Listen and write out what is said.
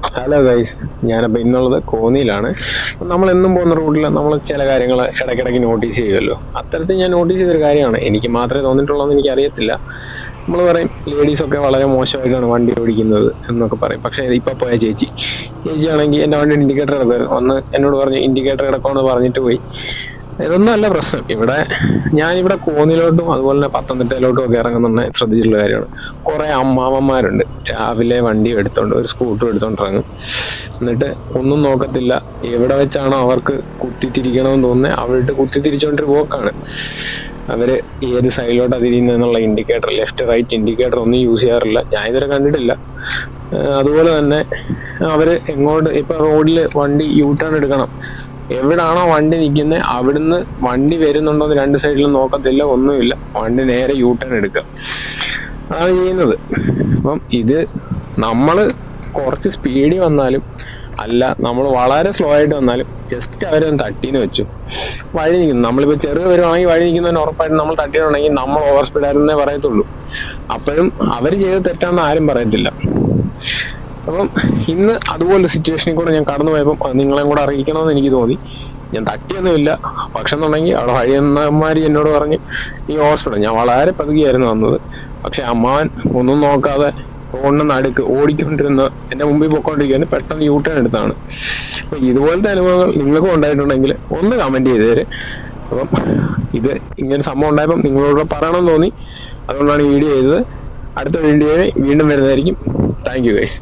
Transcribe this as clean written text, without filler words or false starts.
Hello guys, ഞാനപ്പോൾ ഇന്നുള്ളത് കോന്നിയിലാണ്. നമ്മൾ എന്നും പോകുന്ന റൂട്ടിൽ നമ്മൾ ചില കാര്യങ്ങൾ ഇടയ്ക്കിടയ്ക്ക് നോട്ടീസ് ചെയ്യുമല്ലോ. അത്തരത്തിൽ ഞാൻ നോട്ടീസ് ചെയ്തൊരു കാര്യമാണ്, എനിക്ക് മാത്രമേ തോന്നിയിട്ടുള്ളൂ എന്ന് എനിക്കറിയത്തില്ല. നമ്മൾ പറയും ലേഡീസൊക്കെ വളരെ മോശമായിട്ടാണ് വണ്ടി ഓടിക്കുന്നത് എന്നൊക്കെ പറയും. പക്ഷേ ഇപ്പോൾ പോയ ചേച്ചിയാണെങ്കിൽ എൻ്റെ വണ്ടി ഇൻഡിക്കേറ്റർ കിടക്കുമായിരുന്നു, വന്ന് എന്നോട് പറഞ്ഞു ഇൻഡിക്കേറ്റർ കിടക്കുമെന്ന് പറഞ്ഞിട്ട് പോയി. ഇതൊന്നും അല്ല പ്രശ്നം. ഞാനിവിടെ കോന്നിയിലോട്ടും അതുപോലെ തന്നെ പത്തനംതിട്ടയിലോട്ടും ഒക്കെ ഇറങ്ങുന്ന ശ്രദ്ധിച്ചിട്ടുള്ള കാര്യമാണ്. കുറേ അമ്മാവന്മാരുണ്ട്, രാവിലെ വണ്ടി എടുത്തോണ്ട് ഒരു സ്കൂട്ടർ എടുത്തോണ്ട് ഇറങ്ങും. എന്നിട്ട് ഒന്നും നോക്കത്തില്ല, എവിടെ വെച്ചാണോ അവർക്ക് കുത്തിത്തിരിക്കണമെന്ന് തോന്നുന്നത് അവിടെ കുത്തിത്തിരിച്ചോണ്ടൊരു പോക്കാണ്. അവര് ഏത് സൈഡിലോട്ടാണ് തിരിയുന്നതെന്നുള്ള ഇൻഡിക്കേറ്റർ, ലെഫ്റ്റ് റൈറ്റ് ഇൻഡിക്കേറ്റർ ഒന്നും യൂസ് ചെയ്യാറില്ല, ഞാൻ ഇതുവരെ കണ്ടിട്ടില്ല. അതുപോലെ തന്നെ അവര് എങ്ങോട്ട് ഇപ്പൊ റോഡിൽ വണ്ടി യൂ ടേൺ എടുക്കണം, എവിടാണോ വണ്ടി നിൽക്കുന്നത് അവിടുന്ന് വണ്ടി വരുന്നുണ്ടോ എന്ന് രണ്ട് സൈഡിലും നോക്കത്തില്ല, ഒന്നുമില്ല, വണ്ടി നേരെ യൂ ടേൺ എടുക്കുക, അതാണ് ചെയ്യുന്നത്. അപ്പം ഇത് നമ്മൾ കുറച്ച് സ്പീഡിൽ വന്നാലും അല്ല, നമ്മൾ വളരെ സ്ലോ ആയിട്ട് വന്നാലും ജസ്റ്റ് അവരൊന്ന് തട്ടീന്ന് വെച്ചു വഴി നിൽക്കുന്നു. നമ്മളിപ്പോൾ ചെറുത് വരുവാണെങ്കിൽ വഴി നിൽക്കുന്നതിന് ഉറപ്പായിട്ട് നമ്മൾ തട്ടിയിട്ടുണ്ടെങ്കിൽ നമ്മൾ ഓവർ സ്പീഡായിരുന്നേ പറയത്തുള്ളൂ. അപ്പോഴും അവർ ചെയ്ത് തെറ്റാണെന്ന് ആരും പറയത്തില്ല. അപ്പം ഇന്ന് അതുപോലെ സിറ്റുവേഷനിൽ കൂടെ ഞാൻ കടന്നു പോയപ്പം നിങ്ങളെയും കൂടെ അറിയിക്കണമെന്ന് എനിക്ക് തോന്നി. ഞാൻ തട്ടിയൊന്നുമില്ല, പക്ഷെ എന്നുണ്ടെങ്കിൽ അവിടെ വഴിയന്മാർ എന്നോട് പറഞ്ഞ് ഈ ഹോസ്പിറ്റൽ, ഞാൻ വളരെ പതുകിയായിരുന്നു വന്നത്, പക്ഷെ അമ്മാവൻ ഒന്നും നോക്കാതെ റോഡിന് നടുക്ക് ഓടിക്കൊണ്ടിരുന്ന എൻ്റെ മുമ്പിൽ പൊയ്ക്കൊണ്ടിരിക്കുകയാണ്, പെട്ടെന്ന് യൂ ടേൺ എടുത്താണ്. അപ്പം ഇതുപോലത്തെ അനുഭവങ്ങൾ നിങ്ങൾക്കും ഉണ്ടായിട്ടുണ്ടെങ്കിൽ ഒന്ന് കമൻറ്റ് ചെയ്തേര്. അപ്പം ഇത് ഇങ്ങനെ സംഭവം ഉണ്ടായപ്പം നിങ്ങളോട് പറയണമെന്ന് തോന്നി, അതുകൊണ്ടാണ് ഈ വീഡിയോ ചെയ്തത്. അടുത്ത വീഡിയോയിൽ വീണ്ടും വരുന്നതായിരിക്കും. Thank you guys.